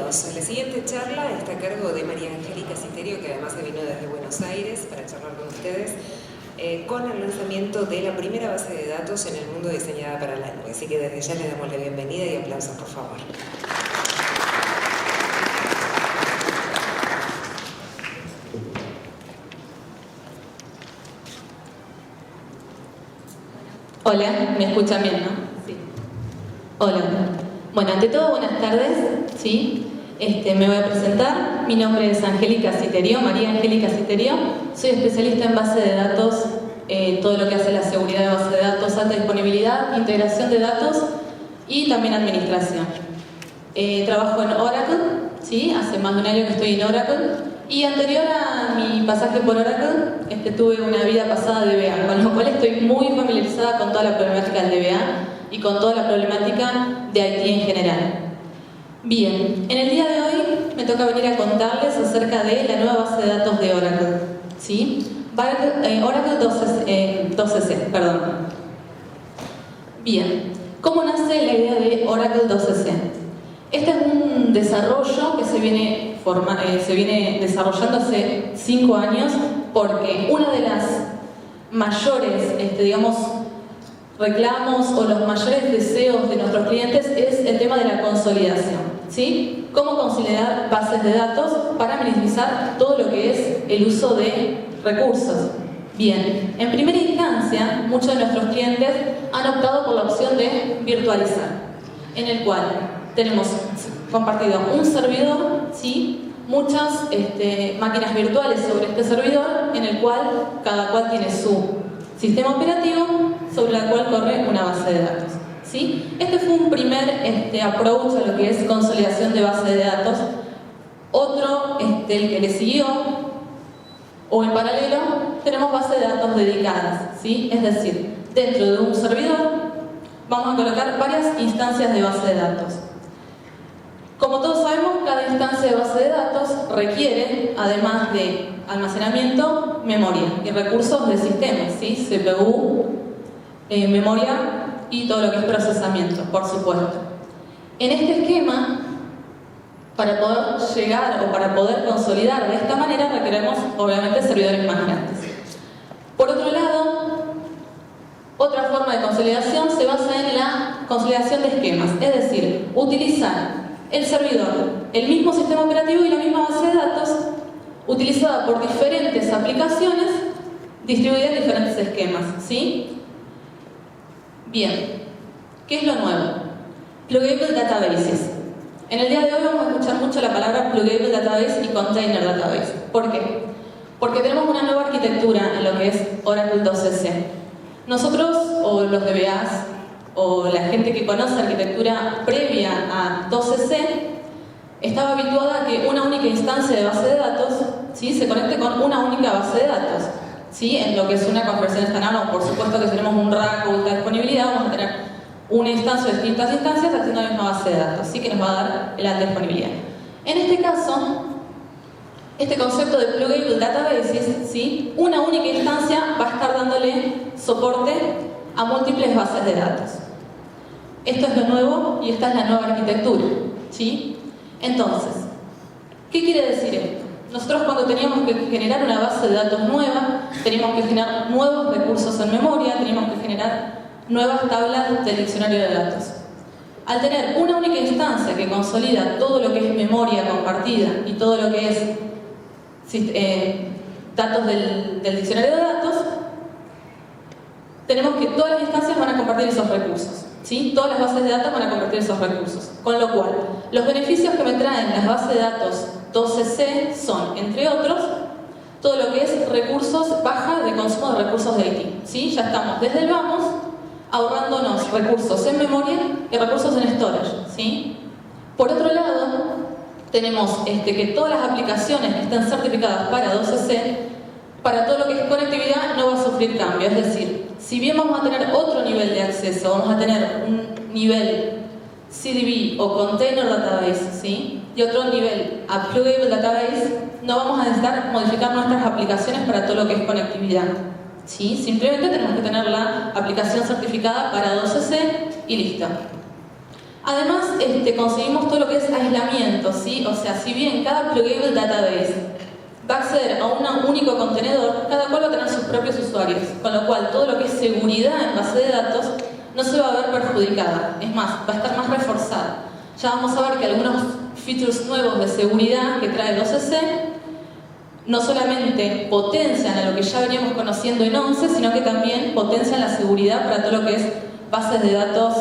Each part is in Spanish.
Bienvenidos. La siguiente charla está a cargo de María Angélica Citerio, que además se vino desde Buenos Aires para charlar con ustedes, con el lanzamiento de la primera base de datos en el mundo diseñada para la nube. Así que desde ya le damos la bienvenida y aplausos, por favor. Hola, ¿me escuchan bien, no? Sí. Hola. Bueno, ante todo, buenas tardes, ¿sí? Me voy a presentar. Mi nombre es Angélica Citerio, María Angélica Citerio. Soy especialista en base de datos, todo lo que hace la seguridad de base de datos, alta disponibilidad, integración de datos y también administración. Trabajo en Oracle, ¿sí? Hace más de un año que estoy en Oracle. Y anterior a mi pasaje por Oracle, tuve una vida pasada de DBA, con lo cual estoy muy familiarizada con toda la problemática del DBA y con toda la problemática de IT en general. Bien, en el día de hoy me toca venir a contarles acerca de la nueva base de datos de Oracle, ¿sí? Oracle 12c, perdón. Bien, ¿cómo nace la idea de Oracle 12c? Este es un desarrollo que se viene desarrollando hace 5 años porque una de las mayores, reclamos o los mayores deseos de nuestros clientes es el tema de la consolidación, ¿sí? Cómo consolidar bases de datos para minimizar todo lo que es el uso de recursos. Bien, en primera instancia, muchos de nuestros clientes han optado por la opción de virtualizar, en el cual tenemos compartido un servidor, ¿sí? Muchas máquinas virtuales sobre este servidor, en el cual cada cual tiene su sistema operativo sobre la cual corre una base de datos, ¿sí? Este fue un primer approach a lo que es consolidación de base de datos. Otro, el que le siguió, o en paralelo, tenemos bases de datos dedicadas, ¿sí? Es decir, dentro de un servidor vamos a colocar varias instancias de base de datos. Como todos sabemos, cada instancia de base de datos requiere, además de almacenamiento, memoria y recursos de sistema, ¿sí? CPU, memoria y todo lo que es procesamiento, por supuesto. En este esquema, para poder llegar o para poder consolidar de esta manera, requeremos, obviamente, servidores más grandes. Por otro lado, otra forma de consolidación se basa en la consolidación de esquemas, es decir, utilizar el servidor, el mismo sistema operativo y la misma base de datos utilizada por diferentes aplicaciones distribuidas en diferentes esquemas, ¿sí? Bien, ¿qué es lo nuevo? Pluggable Databases. En el día de hoy vamos a escuchar mucho la palabra Pluggable Database y Container Database. ¿Por qué? Porque tenemos una nueva arquitectura en lo que es Oracle 12c. Nosotros, o los DBAs, o la gente que conoce arquitectura previa a 12c, estaba habituada a que una única instancia de base de datos, ¿sí? Se conecte con una única base de datos, ¿sí? En lo que es una conversión estándar, por supuesto que si tenemos un rack o alta disponibilidad, vamos a tener una instancia o distintas instancias haciendo la misma base de datos, ¿sí? Que nos va a dar la alta disponibilidad. En este caso, este concepto de Pluggable Databases, ¿sí? Una única instancia va a estar dándole soporte a múltiples bases de datos. Esto es lo nuevo y esta es la nueva arquitectura, ¿sí? Entonces, ¿qué quiere decir esto? Nosotros cuando teníamos que generar una base de datos nueva, teníamos que generar nuevos recursos en memoria, teníamos que generar nuevas tablas del diccionario de datos. Al tener una única instancia que consolida todo lo que es memoria compartida y todo lo que es datos del diccionario de datos, tenemos que todas las instancias van a compartir esos recursos, ¿sí? Todas las bases de datos van a compartir esos recursos. Con lo cual, los beneficios que me traen las bases de datos 12c son, entre otros, todo lo que es recursos, baja de consumo de recursos de IT, ¿sí? Ya estamos desde el vamos ahorrándonos recursos en memoria y recursos en storage, ¿sí? Por otro lado, tenemos que todas las aplicaciones que estén certificadas para 12c, para todo lo que es conectividad, no va a sufrir cambio. Es decir, si bien vamos a tener otro nivel de acceso, vamos a tener un nivel CDB o Container Database, ¿sí? Y otro nivel a Pluggable Database, no vamos a necesitar modificar nuestras aplicaciones para todo lo que es conectividad, ¿sí? Simplemente tenemos que tener la aplicación certificada para 12c y listo. Además, conseguimos todo lo que es aislamiento, ¿sí? O sea, si bien cada pluggable database va a acceder a un único contenedor, cada cual va a tener sus propios usuarios, con lo cual todo lo que es seguridad en base de datos no se va a ver perjudicada, es más, va a estar más reforzada. Ya vamos a ver que algunos features nuevos de seguridad que trae 12c no solamente potencian a lo que ya veníamos conociendo en 11, sino que también potencian la seguridad para todo lo que es bases de datos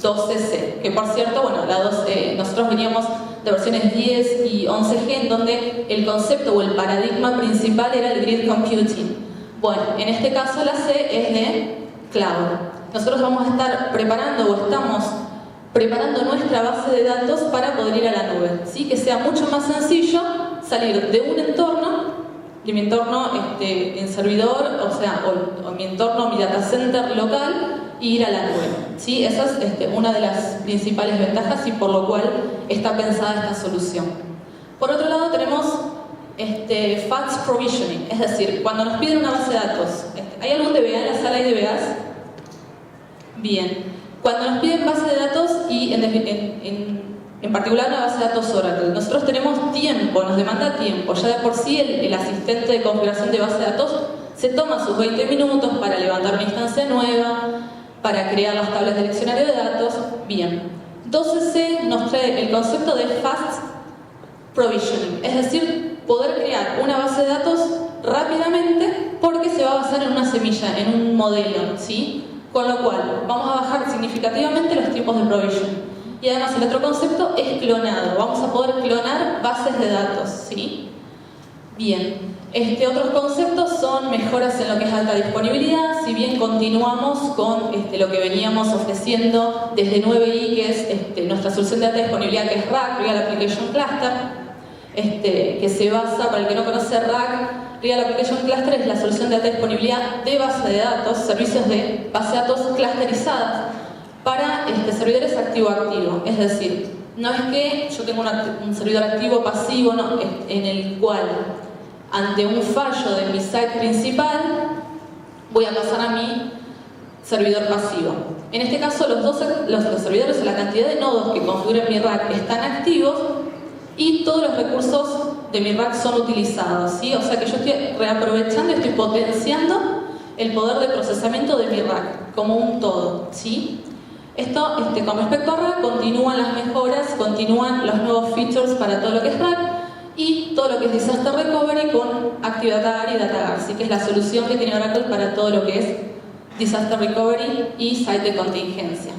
12c, que por cierto, bueno, nosotros veníamos de versiones 10 y 11G, en donde el concepto o el paradigma principal era el grid computing. Bueno, en este caso la C es de cloud. Nosotros vamos a estar preparando o estamos preparando nuestra base de datos para poder ir a la nube, ¿sí? Que sea mucho más sencillo salir de un entorno, de mi entorno en servidor, o mi entorno, mi data center local, e ir a la nube, ¿sí? Esa es una de las principales ventajas y por lo cual está pensada esta solución. Por otro lado tenemos fast provisioning, es decir, cuando nos piden una base de datos, ¿hay algún DBA en la sala? ¿Hay DBAs? Bien. Cuando nos piden base de datos y en particular una base de datos Oracle, nosotros tenemos tiempo, nos demanda tiempo. Ya de por sí el asistente de configuración de base de datos se toma sus 20 minutos para levantar una instancia nueva, para crear las tablas de diccionario de datos. Bien. 12c nos trae el concepto de fast provisioning, es decir, poder crear una base de datos rápidamente porque se va a basar en una semilla, en un modelo, ¿sí? Con lo cual vamos a bajar significativamente los tiempos de provisioning. Y además el otro concepto es clonado. Vamos a poder clonar bases de datos, ¿sí? Bien. Otros conceptos son mejoras en lo que es alta disponibilidad, si bien continuamos con lo que veníamos ofreciendo desde 9i, que es nuestra solución de alta disponibilidad, que es RAC, Real Application Cluster, que se basa, para el que no conoce RAC, Real Application Cluster es la solución de alta disponibilidad de base de datos, servicios de base de datos clusterizadas para servidores activo-activo. Es decir, no es que yo tengo un servidor activo pasivo, no, en el cual ante un fallo de mi site principal voy a pasar a mi servidor pasivo. En este caso los servidores o la cantidad de nodos que configuren mi rack están activos y todos los recursos de mi rack son utilizados, ¿sí? O sea que yo estoy reaprovechando, estoy potenciando el poder de procesamiento de mi rack como un todo, ¿sí? Esto, con respecto a rack, continúan las mejoras, continúan los nuevos features para todo lo que es rack y todo lo que es Disaster Recovery con Active Data Guard y Data Guard, ¿sí? Que es la solución que tiene Oracle para todo lo que es Disaster Recovery y Site de contingencia.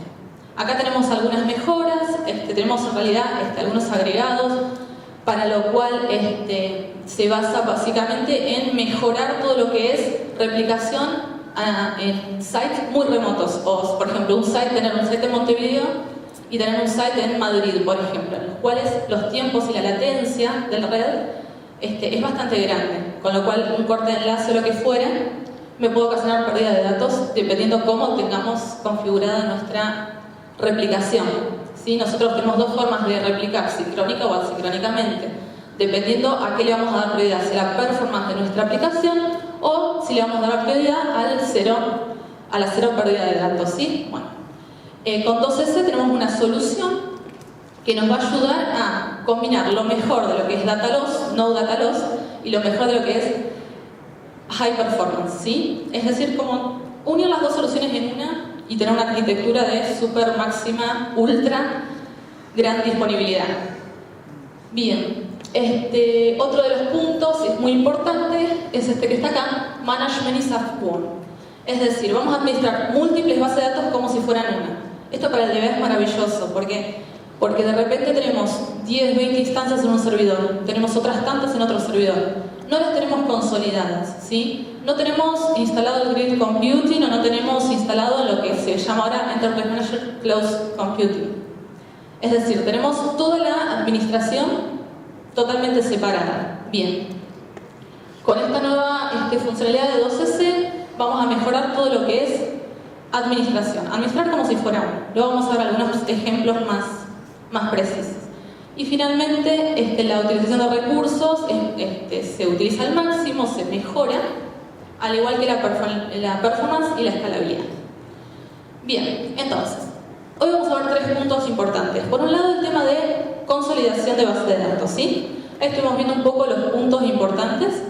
Acá tenemos algunas mejoras, tenemos en realidad algunos agregados, para lo cual se basa básicamente en mejorar todo lo que es replicación en sites muy remotos. O, por ejemplo, tener un site en Montevideo y tener un site en Madrid, por ejemplo, en los cuales los tiempos y la latencia de la red es bastante grande, con lo cual un corte de enlace o lo que fuera me puede ocasionar pérdida de datos dependiendo cómo tengamos configurada nuestra replicación, ¿sí? Nosotros tenemos dos formas de replicar, sincrónica o asincrónicamente, dependiendo a qué le vamos a dar prioridad, si a la performance de nuestra aplicación o si le vamos a dar prioridad a la cero pérdida de datos, ¿sí? Bueno, con 12c tenemos una solución que nos va a ayudar a combinar lo mejor de lo que es data loss, no data loss, y lo mejor de lo que es high performance, ¿sí? Es decir, como unir las dos soluciones en una y tener una arquitectura de super máxima, ultra, gran disponibilidad. Bien, otro de los puntos, es muy importante, es que está acá, Management is a one. Es decir, vamos a administrar múltiples bases de datos como si fueran una. Esto para el DBA es maravilloso, porque de repente tenemos 10, 20 instancias en un servidor, tenemos otras tantas en otro servidor. No las tenemos consolidadas, ¿sí? No tenemos instalado el Grid Computing o no tenemos instalado lo que se llama ahora Enterprise Manager Cloud Computing. Es decir, tenemos toda la administración totalmente separada. Bien. Con esta nueva funcionalidad de 12c vamos a mejorar todo lo que es administración. Administrar como si fuera uno. Luego vamos a ver algunos ejemplos más precisos. Y finalmente, la utilización de recursos se utiliza al máximo, se mejora, al igual que la performance y la escalabilidad. Bien, entonces, Hoy vamos a ver 3 puntos importantes. Por un lado, el tema de consolidación de base de datos, ¿sí? Ahí estuvimos viendo un poco los puntos importantes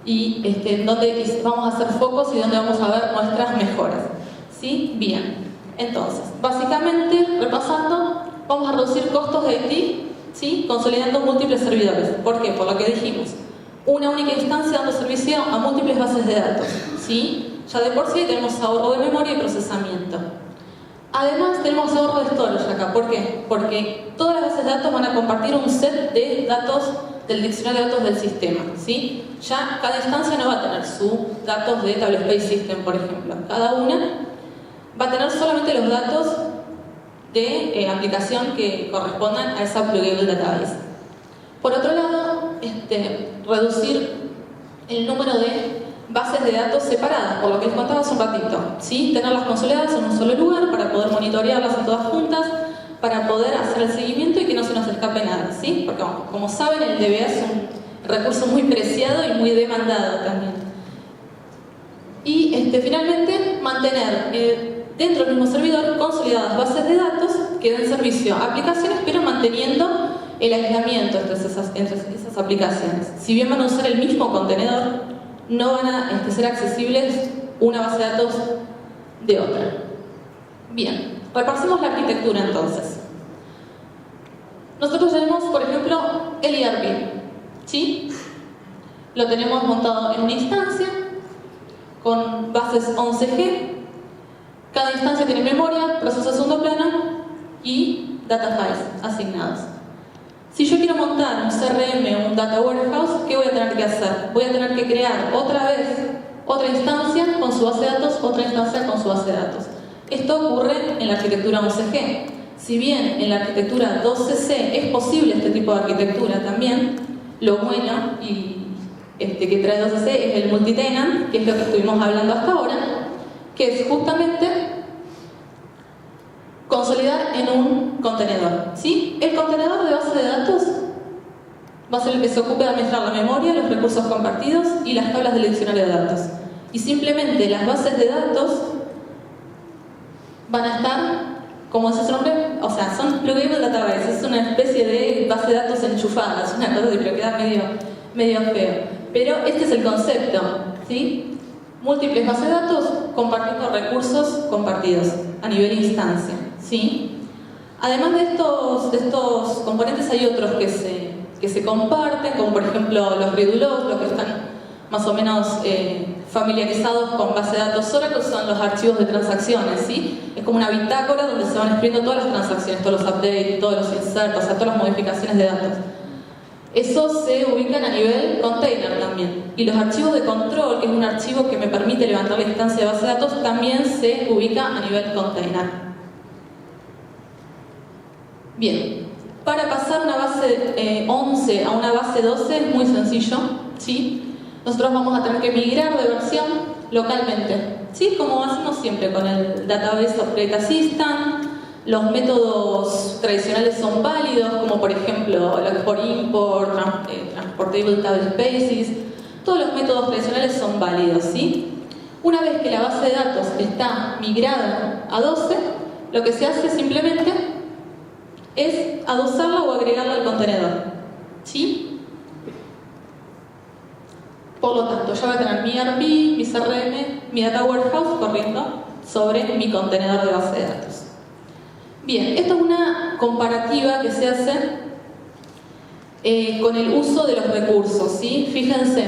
y en dónde vamos a hacer focos y dónde vamos a ver nuestras mejoras, ¿sí? Bien, entonces, básicamente, repasando, vamos a reducir costos de IT, ¿sí? Consolidando múltiples servidores. ¿Por qué? Por lo que dijimos. Una única instancia dando servicio a múltiples bases de datos, ¿sí? Ya de por sí tenemos ahorro de memoria y procesamiento. Además tenemos ahorro de storage acá. ¿Por qué? Porque todas las bases de datos van a compartir un set de datos del diccionario de datos del sistema, ¿sí? Ya cada instancia no va a tener sus datos de Tablespace System, por ejemplo. Cada una va a tener solamente los datos de aplicación que correspondan a esa pluggable database. Por otro lado, reducir el número de bases de datos separadas, por lo que les contaba hace un ratito, ¿sí? Tenerlas consolidadas en un solo lugar para poder monitorearlas en todas juntas, para poder hacer el seguimiento y que no se nos escape nada, ¿sí? Porque como saben, el DBA es un recurso muy preciado y muy demandado también. Y finalmente, mantener dentro del mismo servidor consolidadas bases de datos que den servicio a aplicaciones, pero manteniendo el aislamiento entre esas aplicaciones. Si bien van a usar el mismo contenedor, no van a ser accesibles una base de datos de otra. Bien, repasemos la arquitectura entonces. Nosotros tenemos, por ejemplo, el ERP, ¿sí? Lo tenemos montado en una instancia con bases 11G. Cada instancia tiene memoria, proceso de segundo plano y data files asignados. Si yo quiero montar un CRM o un Data Warehouse, ¿qué voy a tener que hacer? Voy a tener que crear otra vez otra instancia con su base de datos, otra instancia con su base de datos. Esto ocurre en la arquitectura 11G. Si bien en la arquitectura 12C es posible este tipo de arquitectura también, lo bueno y que trae 12C es el multitenant, que es lo que estuvimos hablando hasta ahora, que es justamente consolidar en un contenedor, ¿sí? El contenedor de base de datos va a ser el que se ocupe de administrar la memoria, los recursos compartidos y las tablas del diccionario de datos. Y simplemente las bases de datos van a estar, como dice su nombre, o sea, son pluggable database, es una especie de base de datos enchufada, es una cosa que queda medio feo. Pero este es el concepto, ¿sí? Múltiples bases de datos compartiendo recursos compartidos a nivel instancia, ¿sí? Además de estos componentes hay otros que se comparten, como por ejemplo los Redulos, los que están más o menos familiarizados con base de datos Oracle, son los archivos de transacciones, ¿sí? Es como una bitácora donde se van escribiendo todas las transacciones, todos los updates, todos los insertos, o sea, todas las modificaciones de datos. Esos se ubican a nivel container también. Y los archivos de control, que es un archivo que me permite levantar la instancia de base de datos, también se ubica a nivel container. Bien, para pasar una base 11 a una base 12 es muy sencillo, ¿sí? Nosotros vamos a tener que migrar de versión localmente, ¿sí? Como hacemos siempre con el Database Upgrade Assistant. Los métodos tradicionales son válidos, como por ejemplo el export-import, transportable tablespaces. Todos los métodos tradicionales son válidos, ¿sí? Una vez que la base de datos está migrada a 12, lo que se hace simplemente es adosarla o agregarla al contenedor, ¿sí? Por lo tanto, ya voy a tener mi ERP, mi CRM, mi Data Warehouse corriendo sobre mi contenedor de base de datos. Bien, esto es una comparativa que se hace con el uso de los recursos, ¿sí? Fíjense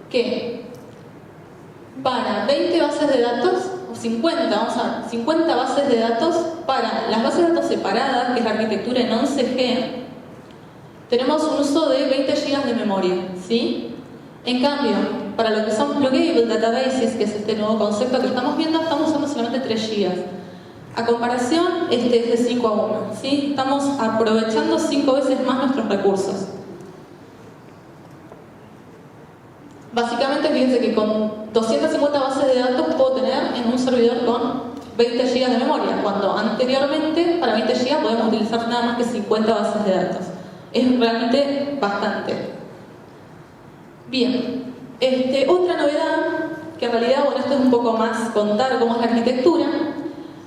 que para 20 bases de datos, o 50, vamos a ver, 50 bases de datos, para las bases de datos separadas, que es la arquitectura en 11G, tenemos un uso de 20 GB de memoria, ¿sí? En cambio, para lo que son pluggable databases, que es este nuevo concepto que estamos viendo, estamos usando solamente 3 GB. A comparación, este es de 5 a 1, ¿sí? Estamos aprovechando 5 veces más nuestros recursos. Básicamente, fíjense que con 250 bases de datos puedo tener en un servidor con 20 GB de memoria, cuando anteriormente, para 20 GB, podemos utilizar nada más que 50 bases de datos. Es realmente bastante. Bien, otra novedad, que en realidad, bueno, esto es un poco más contar cómo es la arquitectura.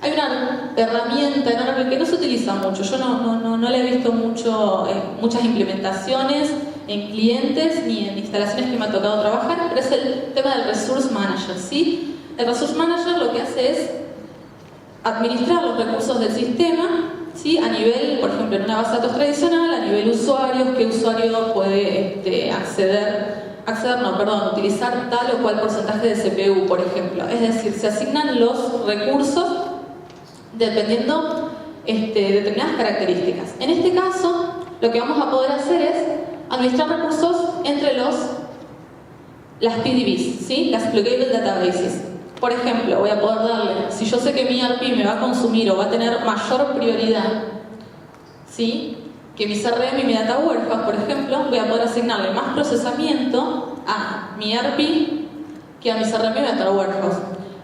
Hay una herramienta en Oracle que no se utiliza mucho, yo no la he visto mucho, muchas implementaciones en clientes ni en instalaciones que me ha tocado trabajar, pero es el tema del Resource Manager, ¿sí? El Resource Manager lo que hace es administrar los recursos del sistema, ¿sí? A nivel, por ejemplo, en una base de datos tradicional, a nivel usuarios, qué usuario puede utilizar tal o cual porcentaje de CPU, por ejemplo. Es decir, se asignan los recursos dependiendo determinadas características. En este caso, lo que vamos a poder hacer es administrar recursos entre las PDBs, ¿sí? Las Pluggable Databases. Por ejemplo, voy a poder darle, si yo sé que mi ERP me va a consumir o va a tener mayor prioridad, ¿sí?, que mi CRM y mi Data Warehouse, por ejemplo, voy a poder asignarle más procesamiento a mi ERP que a mi CRM y mi Data Warehouse.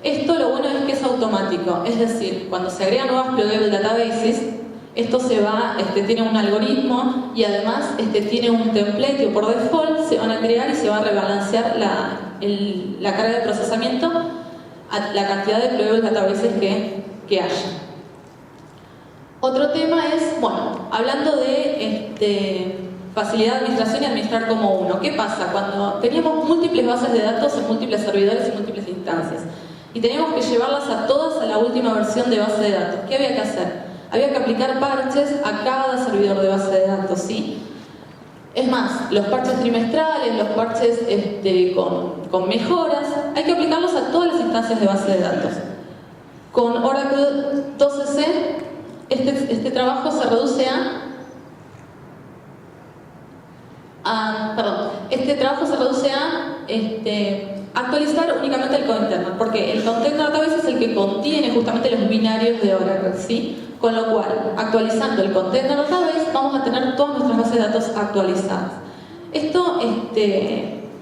Esto lo bueno es que es automático, es decir, cuando se agregan nuevas Pluggable Databases, esto tiene un algoritmo y además tiene un template que por default se van a crear y se va a rebalancear la carga de procesamiento a la cantidad de Pluggable Databases que haya. Otro tema es, bueno, hablando de facilidad de administración y administrar como uno. ¿Qué pasa? Cuando teníamos múltiples bases de datos en múltiples servidores y múltiples instancias y teníamos que llevarlas a todas a la última versión de base de datos, ¿qué había que hacer? Había que aplicar parches a cada servidor de base de datos, ¿sí? Es más, los parches trimestrales, los parches con mejoras, hay que aplicarlos a todas las instancias de base de datos. Con Oracle 12c, este trabajo se reduce a actualizar únicamente el container, porque el container database es el que contiene justamente los binarios de Oracle, ¿sí? Con lo cual, actualizando el container database, vamos a tener todas nuestras bases de datos actualizadas. Esto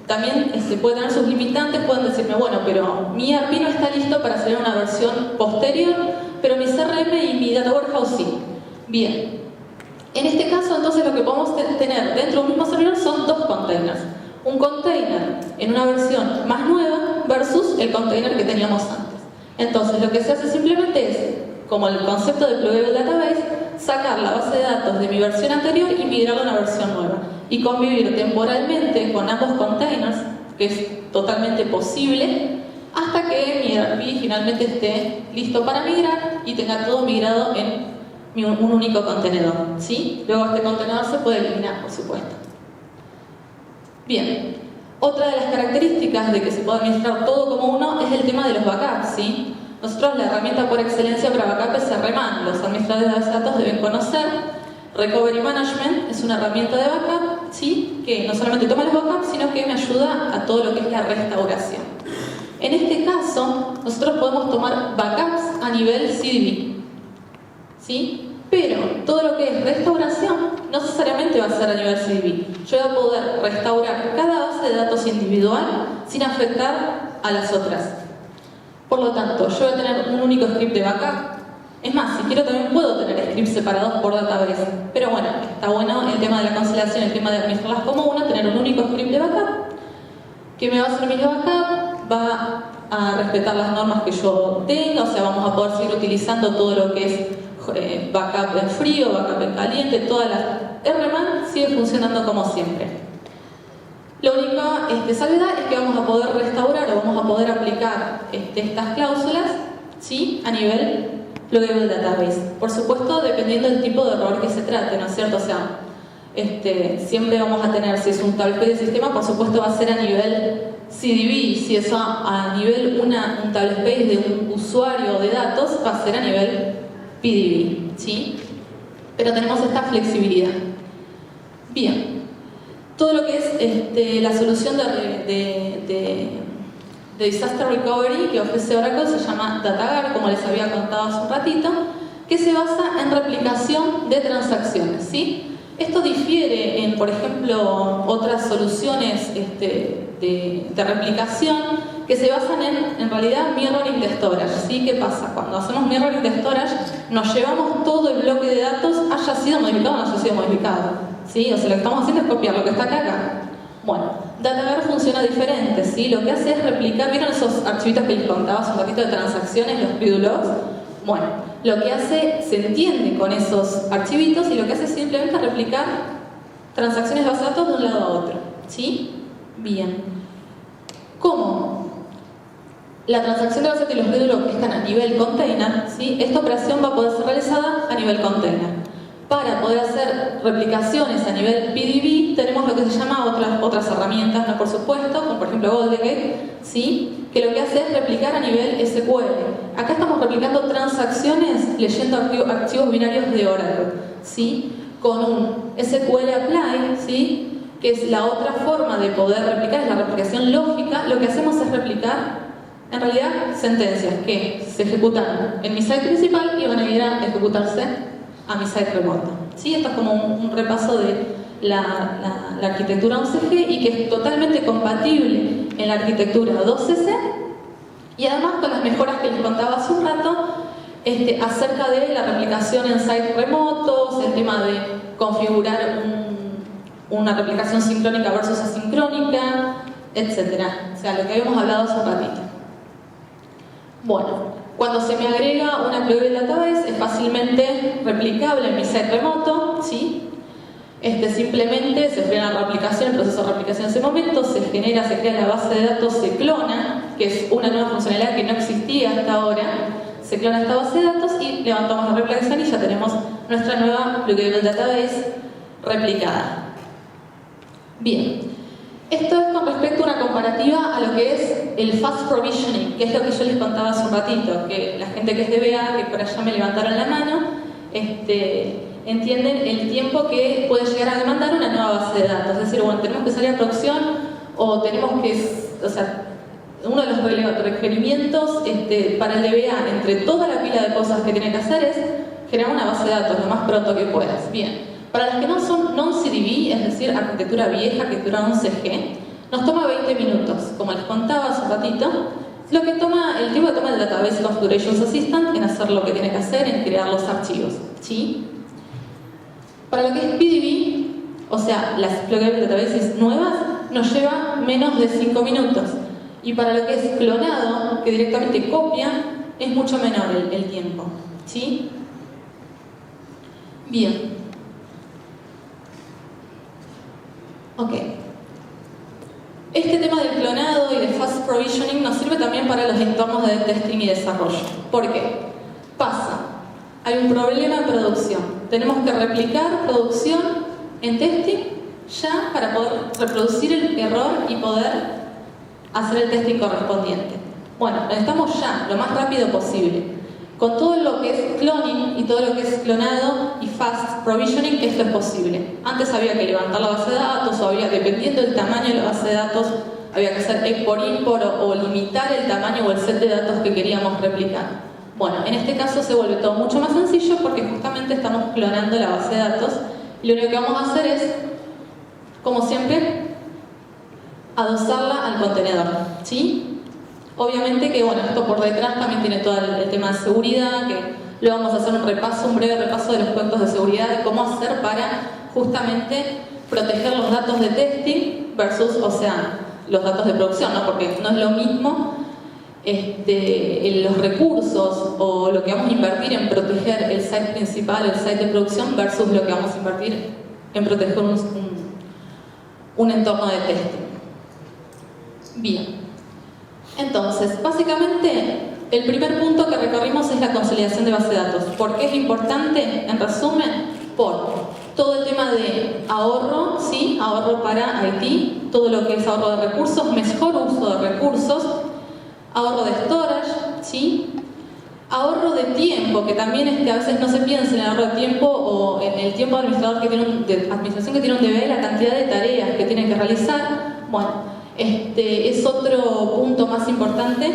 también puede tener sus limitantes, pueden decirme, bueno, pero mi ERP no está listo para hacer una versión posterior, pero mi CRM y mi Data Warehouse sí. Bien. En este caso, entonces, lo que podemos tener dentro de un mismo servidor son dos containers. Un container en una versión más nueva versus el container que teníamos antes. Entonces, lo que se hace simplemente es, como el concepto de Pluggable Database, sacar la base de datos de mi versión anterior y migrarla a una versión nueva. Y convivir temporalmente con ambos containers, que es totalmente posible, hasta que mi ERP finalmente esté listo para migrar y tenga todo migrado en un único contenedor, ¿sí? Luego este contenedor se puede eliminar, por supuesto. Bien, otra de las características de que se puede administrar todo como uno es el tema de los backups, ¿sí? Nosotros la herramienta por excelencia para backup es CRMan. Los administradores de datos deben conocer. Recovery Management es una herramienta de backup, ¿sí? Que no solamente toma los backups, sino que me ayuda a todo lo que es la restauración. En este caso, nosotros podemos tomar backups a nivel CDB, ¿sí? Pero todo lo que es restauración no necesariamente va a ser a nivel CDB. Yo voy a poder restaurar cada base de datos individual sin afectar a las otras. Por lo tanto, yo voy a tener un único script de backup. Es más, si quiero también puedo tener scripts separados por database. Pero bueno, está bueno el tema de la cancelación, el tema de administrarlas como una, tener un único script de backup que me va a servir de backup, va a respetar las normas que yo tenga, o sea, vamos a poder seguir utilizando todo lo que es backup en frío, backup en caliente, todas las RMAN sigue funcionando como siempre. La única salvedad es que vamos a poder restaurar o vamos a poder aplicar estas cláusulas, ¿sí? A nivel Pluggable Database. Por supuesto, dependiendo del tipo de error que se trate, ¿no es cierto? O sea, siempre vamos a tener, si es un tablespace de sistema, por supuesto va a ser a nivel CDB, si es a nivel un tablespace de un usuario de datos, va a ser a nivel PDB, ¿sí? Pero tenemos esta flexibilidad. Bien, todo lo que es la solución de Disaster Recovery que ofrece Oracle se llama DataGuard, como les había contado hace un ratito, que se basa en replicación de transacciones, ¿sí? Esto difiere en, por ejemplo, otras soluciones de replicación que se basan en realidad, mirroring de storage, ¿sí? ¿Qué pasa? Cuando hacemos mirroring de storage, nos llevamos todo el bloque de datos, haya sido modificado o no haya sido modificado, ¿sí? O sea, lo que estamos haciendo es copiar lo que está acá. Bueno, DataGuard funciona diferente, ¿sí? Lo que hace es replicar, ¿vieron esos archivitos que les contaba hace un ratito de transacciones, los PDULOGs? Bueno, lo que hace, se entiende con esos archivitos y lo que hace es simplemente replicar transacciones de base de datos de un lado a otro. ¿Sí? Bien. ¿Cómo? La transacción de base de datos y los módulos están a nivel container, ¿sí? Esta operación va a poder ser realizada a nivel container. Para poder hacer replicaciones a nivel PDB tenemos lo que se llama otras herramientas, ¿no? Por supuesto, como por ejemplo GoldenGate, ¿sí? Que lo que hace es replicar a nivel SQL. Acá estamos replicando transacciones leyendo archivos binarios de Oracle, ¿sí? Con un SQL Apply, ¿sí? Que es la otra forma de poder replicar, es la replicación lógica. Lo que hacemos es replicar, en realidad, sentencias que se ejecutan en mi site principal y van a ir a ejecutarse a mi site remoto. ¿Sí? Esto es como un repaso de la arquitectura 11G y que es totalmente compatible en la arquitectura 12C y además con las mejoras que les contaba hace un rato acerca de la replicación en sites remotos, el tema de configurar una replicación sincrónica versus asincrónica, etc. O sea, lo que habíamos hablado hace un ratito. Bueno, cuando se me agrega una pluggable database es fácilmente replicable en mi site remoto, ¿sí? Simplemente se frena la replicación, el proceso de replicación en ese momento, se crea la base de datos, se clona, que es una nueva funcionalidad que no existía hasta ahora, se clona esta base de datos y levantamos la replicación y ya tenemos nuestra nueva pluggable database replicada. Bien. Esto es con respecto a una comparativa a lo que es el fast provisioning, que es lo que yo les contaba hace un ratito, que la gente que es DBA, que por allá me levantaron la mano, entienden el tiempo que puede llegar a demandar una nueva base de datos. Es decir, bueno, tenemos que salir a producción o tenemos que, o sea, uno de los requerimientos para el DBA, entre toda la pila de cosas que tiene que hacer, es generar una base de datos lo más pronto que puedas. Bien. Para las que no son non-CDB, es decir, arquitectura vieja, arquitectura 11G, nos toma 20 minutos. Como les contaba hace un ratito, el tiempo que toma el Database Configuration Assistant en hacer lo que tiene que hacer, en crear los archivos. ¿Sí? Para lo que es PDB, o sea, las pluggable databases nuevas, nos lleva menos de 5 minutos. Y para lo que es clonado, que directamente copia, es mucho menor el tiempo. ¿Sí? Bien. Ok. Este tema del clonado y de fast provisioning nos sirve también para los entornos de testing y desarrollo. ¿Por qué? Pasa. Hay un problema en producción. Tenemos que replicar producción en testing ya para poder reproducir el error y poder hacer el testing correspondiente. Bueno, necesitamos ya, lo más rápido posible. Con todo lo que es cloning y todo lo que es clonado y fast provisioning, esto es posible. Antes había que levantar la base de datos, o dependiendo del tamaño de la base de datos, había que hacer export-import o limitar el tamaño o el set de datos que queríamos replicar. Bueno, en este caso se vuelve todo mucho más sencillo porque justamente estamos clonando la base de datos y lo único que vamos a hacer es, como siempre, adosarla al contenedor. ¿Sí? Obviamente que, bueno, esto por detrás también tiene todo el tema de seguridad, que luego vamos a hacer un breve repaso de los puntos de seguridad, de cómo hacer para justamente proteger los datos de testing versus, o sea, los datos de producción, ¿no? Porque no es lo mismo los recursos o lo que vamos a invertir en proteger el site principal, el site de producción, versus lo que vamos a invertir en proteger un entorno de testing. Bien. Entonces, básicamente, el primer punto que recorrimos es la consolidación de base de datos. ¿Por qué es importante? En resumen, por todo el tema de ahorro, ¿sí? Ahorro para IT, todo lo que es ahorro de recursos, mejor uso de recursos, ahorro de storage, ¿sí? Ahorro de tiempo, que también a veces no se piensa en el ahorro de tiempo o en el tiempo de administrador de administración que tiene un DBA, la cantidad de tareas que tiene que realizar. Bueno, es otro punto más importante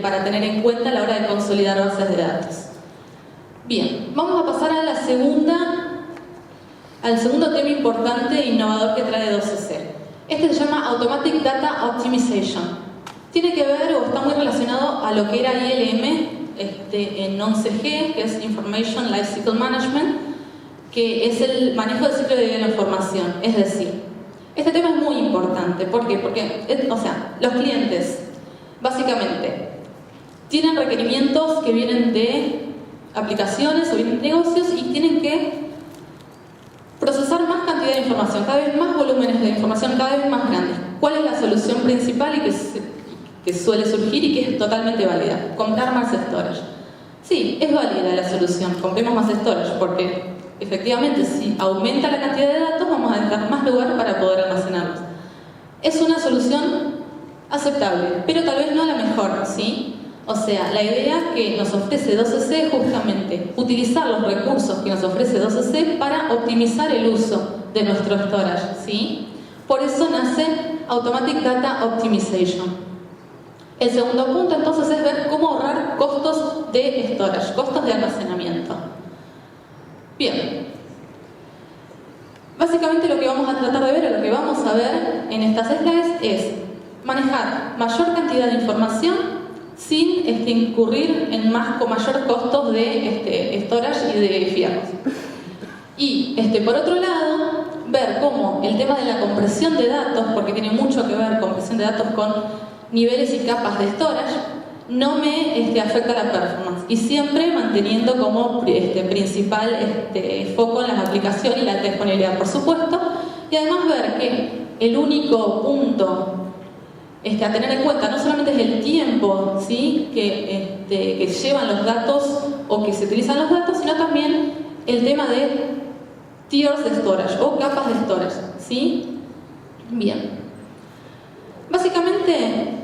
para tener en cuenta a la hora de consolidar bases de datos. Bien, vamos a pasar al segundo tema importante e innovador que trae 12C. Este se llama Automatic Data Optimization. Tiene que ver o está muy relacionado a lo que era ILM en 11G, que es Information Lifecycle Management, que es el manejo del ciclo de vida de la información. Es decir, este tema es muy importante. ¿Por qué? Porque, los clientes, básicamente, tienen requerimientos que vienen de aplicaciones o vienen de negocios y tienen que procesar más cantidad de información, cada vez más volúmenes de información, cada vez más grandes. ¿Cuál es la solución principal y que suele surgir y que es totalmente válida? Comprar más storage. Sí, es válida la solución, compremos más storage, porque efectivamente si aumenta la cantidad de datos vamos a necesitar más lugar para poder almacenarlos. Es una solución aceptable, pero tal vez no la mejor, ¿sí? O sea, la idea que nos ofrece 12c es justamente utilizar los recursos que nos ofrece 12c para optimizar el uso de nuestro storage, ¿sí? Por eso nace Automatic Data Optimization. El segundo punto entonces es ver cómo ahorrar costos de storage, costos de almacenamiento. Bien. Básicamente lo que vamos a tratar de ver, o lo que vamos a ver en estas slides es manejar mayor cantidad de información sin incurrir en mayor costos de storage y de fierros. Y por otro lado, ver cómo el tema de la compresión de datos, porque tiene mucho que ver compresión de datos con niveles y capas de storage, no me afecta la performance. Y siempre manteniendo como principal foco en las aplicaciones y la disponibilidad, por supuesto. Y además ver que el único punto a tener en cuenta no solamente es el tiempo, ¿sí? que llevan los datos o que se utilizan los datos, sino también el tema de tiers de storage o capas de storage, ¿sí? Bien. Básicamente,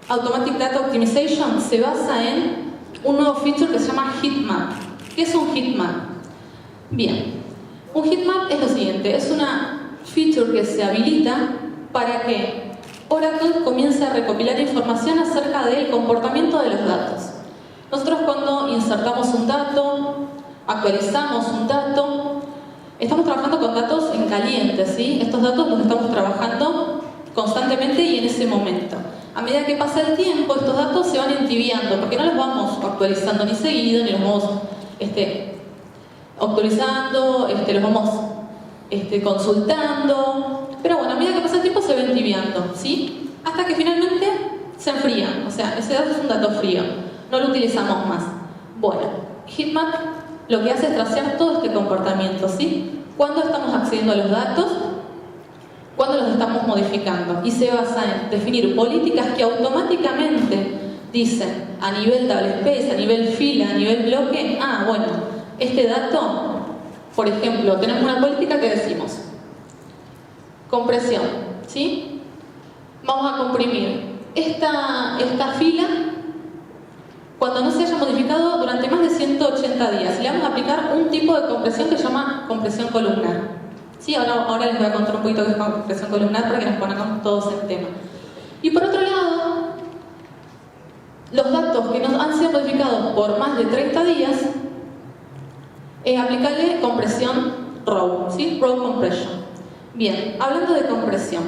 Automatic Data Optimization se basa en un nuevo feature que se llama Heatmap. ¿Qué es un heatmap? Bien, un heatmap es lo siguiente, es una feature que se habilita para que Oracle comienza a recopilar información acerca del comportamiento de los datos. Nosotros cuando insertamos un dato, actualizamos un dato, estamos trabajando con datos en caliente, ¿sí? Estos datos los estamos trabajando constantemente y en ese momento. A medida que pasa el tiempo, estos datos se van entibiando, porque no los vamos actualizando ni seguido, ni los vamos actualizando, los vamos consultando. Pero bueno, a medida que pasa el tiempo se va entibiando, ¿sí? Hasta que finalmente se enfría. O sea, ese dato es un dato frío. No lo utilizamos más. Bueno, Heatmap lo que hace es tracear todo este comportamiento, ¿sí? Cuándo estamos accediendo a los datos, cuándo los estamos modificando. Y se basa en definir políticas que automáticamente dicen a nivel table space, a nivel fila, a nivel bloque, bueno, este dato, por ejemplo, tenemos una política que decimos compresión, ¿sí? Vamos a comprimir esta fila cuando no se haya modificado durante más de 180 días. Le vamos a aplicar un tipo de compresión que se llama compresión columnar. ¿Sí? Ahora les voy a contar un poquito qué es compresión columnar para que nos pongamos todos en tema. Y por otro lado, los datos que nos han sido modificados por más de 30 días, aplicarle compresión row, ¿sí? Row compression. Bien, hablando de compresión.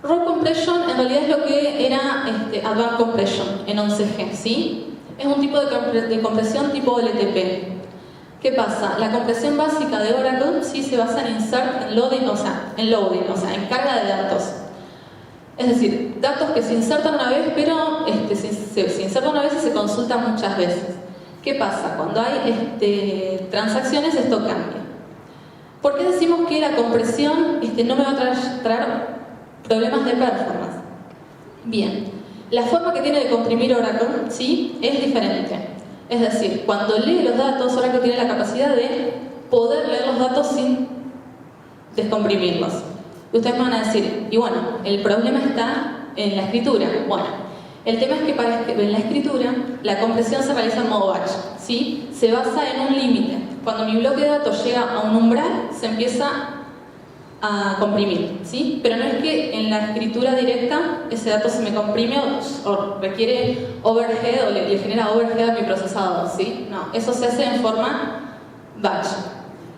Row compression en realidad es lo que era Advanced Compression en 11G, ¿sí? Es un tipo de compresión tipo LTP. ¿Qué pasa? La compresión básica de Oracle sí se basa en insert, en loading, en carga de datos. Es decir, datos que se insertan una vez, pero se insertan una vez y se consultan muchas veces. ¿Qué pasa? Cuando hay transacciones, esto cambia. ¿Por qué decimos que la compresión no me va a traer problemas de performance? Bien, la forma que tiene de comprimir Oracle, ¿sí? Es diferente. Es decir, cuando lee los datos, Oracle tiene la capacidad de poder leer los datos sin descomprimirlos. Y ustedes me van a decir, y bueno, el problema está en la escritura. Bueno, el tema es que en la escritura la compresión se realiza en modo batch, ¿sí? Se basa en un límite. Cuando mi bloque de datos llega a un umbral, se empieza a comprimir, ¿sí? Pero no es que en la escritura directa ese dato se me comprime o requiere overhead o le genera overhead a mi procesador, ¿sí? No, eso se hace en forma batch.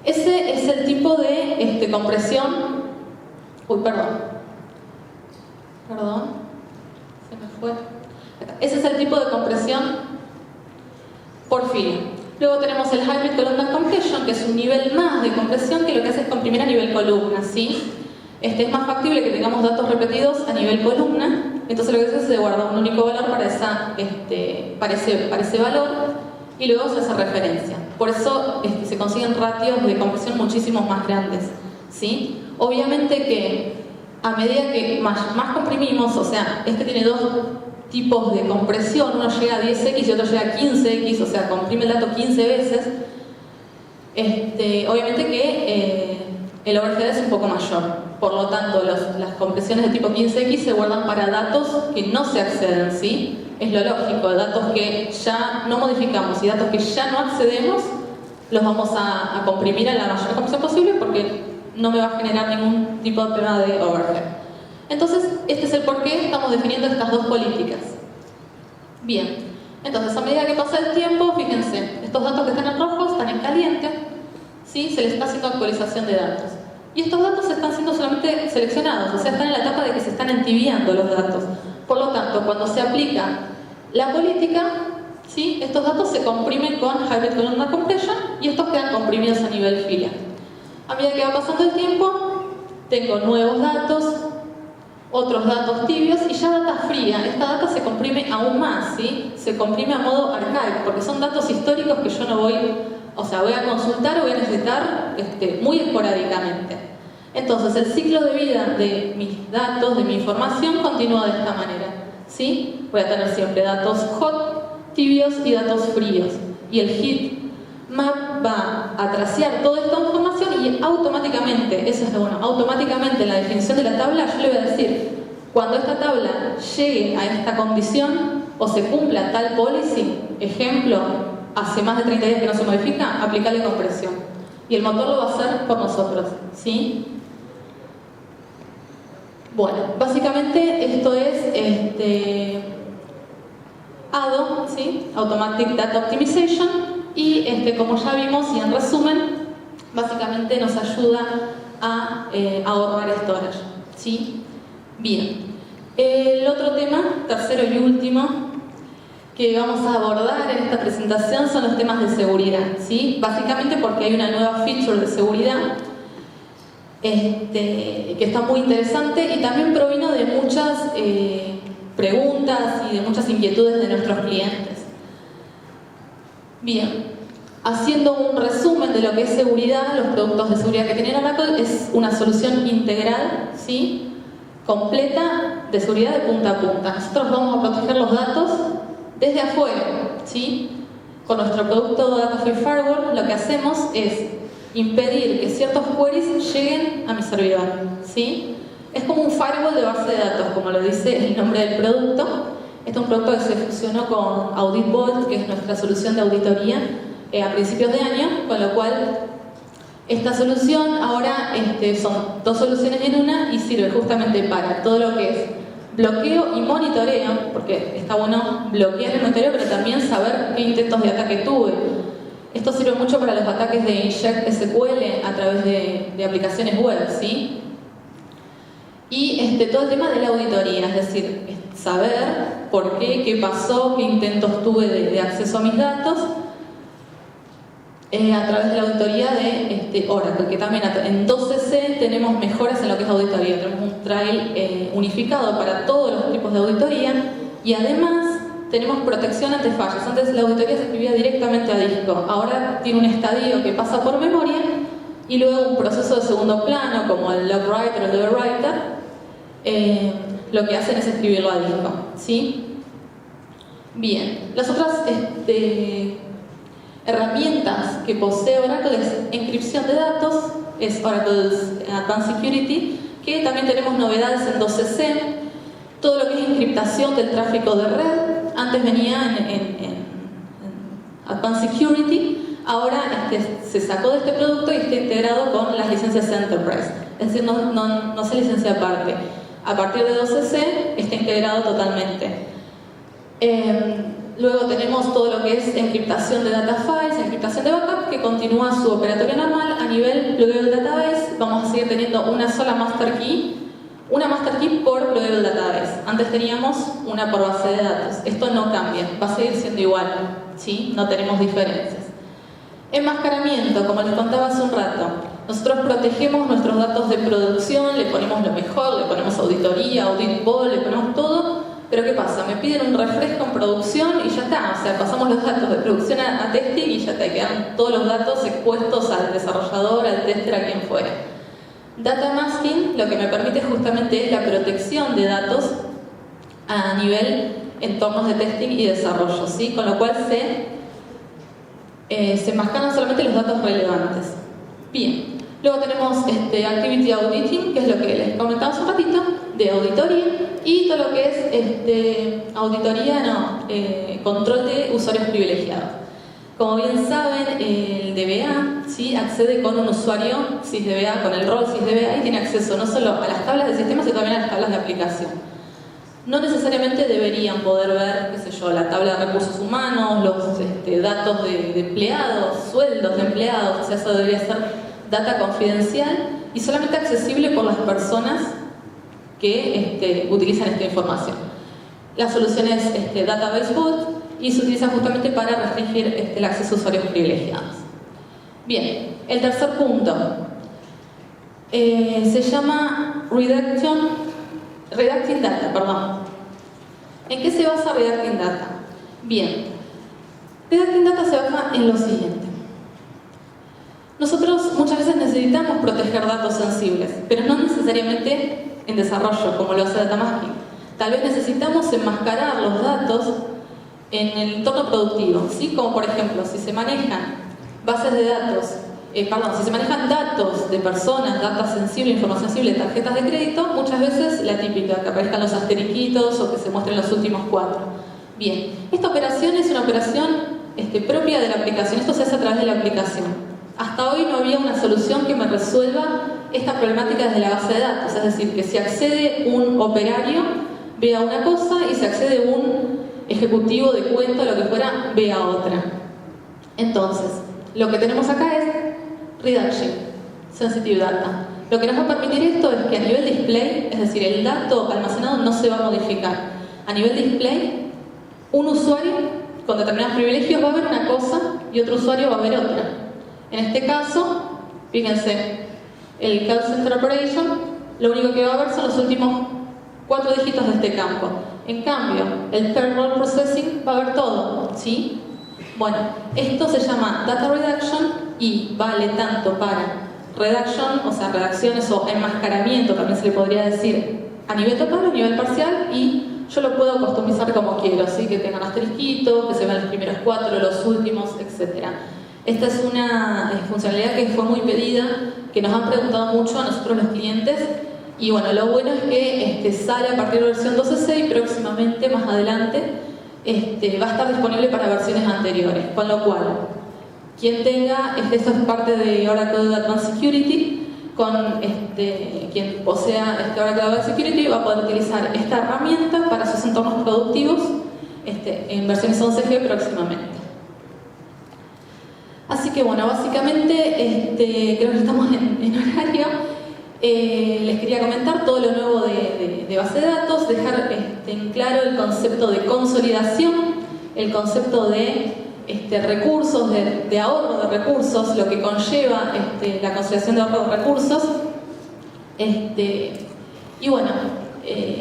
Ese es el tipo de compresión. Perdón, se me fue. Ese es el tipo de compresión por fila. Luego tenemos el Hybrid Columnar Compression, que es un nivel más de compresión que lo que hace es comprimir a nivel columna, ¿sí? Es más factible que tengamos datos repetidos a nivel columna entonces lo que se hace es se guarda un único valor para ese valor y luego se hace referencia. Por eso se consiguen ratios de compresión muchísimo más grandes, ¿sí? Obviamente que a medida que más comprimimos, o sea, tiene dos tipos de compresión, uno llega a 10x y otro llega a 15x, o sea, comprime el dato 15 veces, obviamente que el overhead es un poco mayor. Por lo tanto, las compresiones de tipo 15x se guardan para datos que no se acceden, ¿sí? Es lo lógico, datos que ya no modificamos y datos que ya no accedemos, los vamos a comprimir a la mayor compresión posible porque no me va a generar ningún tipo de problema de overhead. Entonces, este es el por qué estamos definiendo estas dos políticas. Bien, entonces a medida que pasa el tiempo, fíjense, estos datos que están en rojo están en caliente, ¿sí? Se les está haciendo actualización de datos. Y estos datos están siendo solamente seleccionados, o sea, están en la etapa de que se están entibiando los datos. Por lo tanto, cuando se aplica la política, ¿sí? Estos datos se comprimen con Hybrid Columnar Compression y estos quedan comprimidos a nivel filial. A medida que va pasando el tiempo, tengo nuevos datos, otros datos tibios y ya data fría. Esta data se comprime aún más, ¿sí? Se comprime a modo archive, porque son datos históricos que yo no voy a consultar o voy a necesitar muy esporádicamente. Entonces, el ciclo de vida de mis datos, de mi información, continúa de esta manera, ¿sí? Voy a tener siempre datos hot, tibios y datos fríos. Y el heat map va a tracear toda esta información y automáticamente, eso es lo bueno, automáticamente en la definición de la tabla yo le voy a decir, cuando esta tabla llegue a esta condición o se cumpla tal policy, ejemplo, hace más de 30 días que no se modifica, aplicarle compresión. Y el motor lo va a hacer por nosotros, ¿sí? Bueno, básicamente esto es ADO, ¿sí? Automatic Data Optimization. Y como ya vimos y en resumen, básicamente nos ayuda a ahorrar storage, ¿sí? Bien. El otro tema, tercero y último, que vamos a abordar en esta presentación son los temas de seguridad, ¿sí? Básicamente porque hay una nueva feature de seguridad que está muy interesante y también provino de muchas preguntas y de muchas inquietudes de nuestros clientes. Bien, haciendo un resumen de lo que es seguridad, los productos de seguridad que tiene Oracle es una solución integral, ¿sí? Completa de seguridad de punta a punta. Nosotros vamos a proteger los datos desde afuera, ¿sí? Con nuestro producto Data Free Firewall lo que hacemos es impedir que ciertos queries lleguen a mi servidor, ¿sí? Es como un firewall de base de datos, como lo dice el nombre del producto. Este es un producto que se fusionó con Audit Vault, que es nuestra solución de auditoría, a principios de año, con lo cual esta solución ahora son dos soluciones en una y sirve justamente para todo lo que es bloqueo y monitoreo, porque está bueno bloquear el monitoreo, pero también saber qué intentos de ataque tuve. Esto sirve mucho para los ataques de inject SQL a través de aplicaciones web, ¿sí? Y todo el tema de la auditoría, es decir, saber por qué pasó, qué intentos tuve de acceso a mis datos a través de la auditoría de Oracle, que también en 12C tenemos mejoras en lo que es auditoría, tenemos un trail unificado para todos los tipos de auditoría y además tenemos protección ante fallos. Antes la auditoría se escribía directamente a disco, ahora tiene un estadio que pasa por memoria y luego un proceso de segundo plano como el log writer o el log writer lo que hacen es escribirlo a disco, ¿sí? Bien, las otras herramientas que posee Oracle es encripción de datos, es Oracle's Advanced Security, que también tenemos novedades en 12C, todo lo que es encriptación del tráfico de red, antes venía en Advanced Security, ahora se sacó de este producto y está integrado con las licencias Enterprise, es decir, no se licencia aparte. A partir de 12C está integrado totalmente. Luego tenemos todo lo que es encriptación de data files, encriptación de backup, que continúa su operatorio normal. A nivel Pluggable Database vamos a seguir teniendo una sola master key, una master key por Pluggable Database. Antes teníamos una por base de datos. Esto no cambia, va a seguir siendo igual, ¿sí? No tenemos diferencias. Enmascaramiento, como les contaba hace un rato. Nosotros protegemos nuestros datos de producción, le ponemos lo mejor, le ponemos auditoría, audit vault, le ponemos todo pero ¿qué pasa? Me piden un refresco en producción y ya está. O sea, pasamos los datos de producción a testing y ya te quedan todos los datos expuestos al desarrollador, al tester, a quien fuera. Data masking lo que me permite justamente es la protección de datos a nivel entornos de testing y desarrollo, ¿sí? Con lo cual se enmascaran solamente los datos relevantes. Bien, luego tenemos Activity Auditing, que es lo que les comentaba hace un ratito, de auditoría, y todo lo que es auditoría, control de usuarios privilegiados. Como bien saben, el DBA ¿sí? accede con un usuario SysDBA, con el rol SysDBA, y tiene acceso no solo a las tablas de sistemas, sino también a las tablas de aplicación. No necesariamente deberían poder ver, qué sé yo, la tabla de recursos humanos, los datos de empleados, sueldos de empleados, o sea, eso debería ser data confidencial y solamente accesible por las personas que utilizan esta información. La solución es Database Vault y se utiliza justamente para restringir el acceso a usuarios privilegiados. Bien, el tercer punto se llama Redacting Data, perdón. ¿En qué se basa Redacting Data? Bien, Redacting Data se basa en lo siguiente. Nosotros muchas veces necesitamos proteger datos sensibles, pero no necesariamente en desarrollo, como lo hace Data Masking. Tal vez necesitamos enmascarar los datos en el entorno productivo, ¿sí? Como por ejemplo, si se manejan bases de datos, si se manejan datos de personas, datos sensibles, información sensible, tarjetas de crédito, muchas veces la típica, que aparezcan los asteriquitos o que se muestren los últimos 4. Bien, esta operación es una operación propia de la aplicación, esto se hace a través de la aplicación. Hasta hoy no había una solución que me resuelva esta problemática desde la base de datos, es decir, que si accede un operario, vea una cosa, y si accede un ejecutivo de cuenta o lo que fuera, vea otra. Entonces, lo que tenemos acá es Redaction, Sensitive Data. Lo que nos va a permitir esto es que a nivel display, es decir, el dato almacenado no se va a modificar. A nivel display, un usuario con determinados privilegios va a ver una cosa y otro usuario va a ver otra. En este caso, fíjense, el Call Center Operation, lo único que va a ver son los últimos 4 dígitos de este campo. En cambio, el Third Role Processing va a ver todo, ¿sí? Bueno, esto se llama Data Redaction y vale tanto para redaction, o sea, redacciones o enmascaramiento, también se le podría decir, a nivel total o a nivel parcial, y yo lo puedo customizar como quiero, ¿sí? Que tengan asterisquitos, que se vean los primeros 4, los últimos, etc. Esta es una funcionalidad que fue muy pedida, que nos han preguntado mucho a nosotros los clientes, y bueno, lo bueno es que sale a partir de la versión 12.6 y próximamente, más adelante, va a estar disponible para versiones anteriores, con lo cual quien tenga, esto es parte de Oracle Advanced Security, quien posea Oracle Advanced Security va a poder utilizar esta herramienta para sus entornos productivos en versiones 11G próximamente. Así que bueno, básicamente creo que estamos en horario. Les quería comentar todo lo nuevo de base de datos, dejar en claro el concepto de consolidación, el concepto de recursos, de ahorro de recursos, lo que conlleva la consolidación de ahorro de recursos. Y bueno,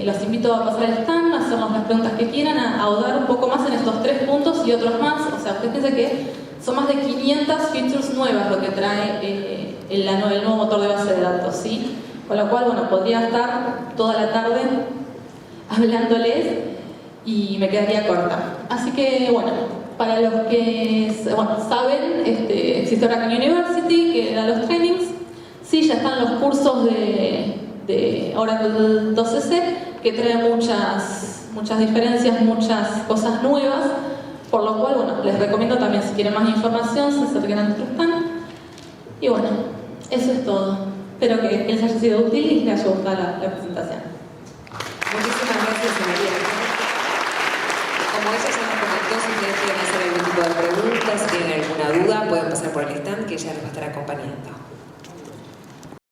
los invito a pasar al stand, a hacernos las preguntas que quieran, a ahondar un poco más en estos 3 puntos y otros más. O sea, ustedes piensan que son más de 500 features nuevas lo que trae el nuevo motor de base de datos, ¿sí? Con lo cual, bueno, podría estar toda la tarde hablándoles y me quedaría corta. Así que, bueno, para los que saben, existe Oracle University que da los trainings. Sí, ya están los cursos de Oracle 12C que traen muchas diferencias, muchas cosas nuevas. Por lo cual, bueno, les recomiendo también, si quieren más información, se acerquen a nuestro stand. Y bueno, eso es todo. Espero que les haya sido útil y les haya gustado la presentación. Muchísimas gracias, María. Como ella ya nos comentó, si ustedes quieren hacer algún tipo de preguntas, si tienen alguna duda, pueden pasar por el stand que ella les va a estar acompañando.